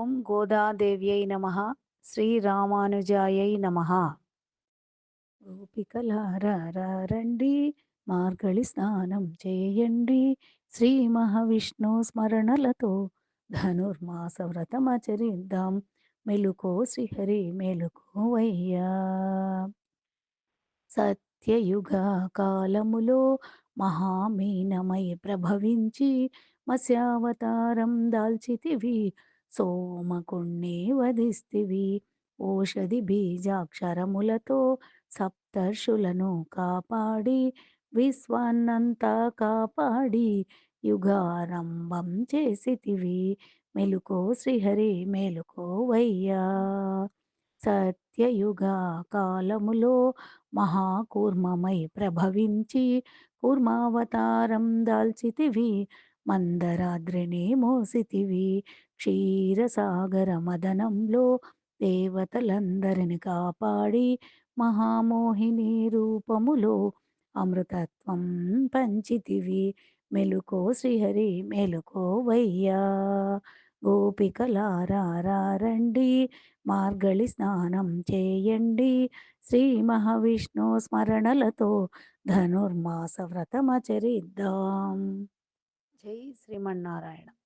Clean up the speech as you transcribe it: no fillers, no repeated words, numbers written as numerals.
ఓం గోదాదేవ్యై నమః. శ్రీరామానుజాయై నమః. గోపికలారా రండి, మార్గళి స్నానం చేయండి. శ్రీ మహావిష్ణు స్మరణలతో ధనుర్మాస వ్రతమాచరిద్దాం. మెలుకో శ్రీహరి మేలుకోవయ్యా. సత్యయుగ కాలములో మహామీనమై ప్రభవించి మత్స్యావతారం దాల్చితివి. సోమకుణ్ణి వధిస్తివి. ఓషధి బీజాక్షరములతో సప్తర్షులను కాపాడి విశ్వాన్నంతా కాపాడి యుగారంభం చేసితివి. మెలుకో శ్రీహరి మేలుకోవయ్యా. సత్యయుగ కాలములో మహాకూర్మమై ప్రభవించి కూర్మావతారం దాల్చితివి. మందరాద్రిని మోసితివి. క్షీరసాగర మదనంలో దేవతలందరిని కాపాడి మహామోహిని రూపములో అమృతత్వం పంచితివి. మెలుకో శ్రీహరి మేలుకోవయ్యా. గోపికలారా రండి, మార్గళి స్నానం చేయండి. శ్రీ మహావిష్ణు స్మరణలతో ధనుర్మాస వ్రతమాచరిద్దాం. జై శ్రీమన్నారాయణ.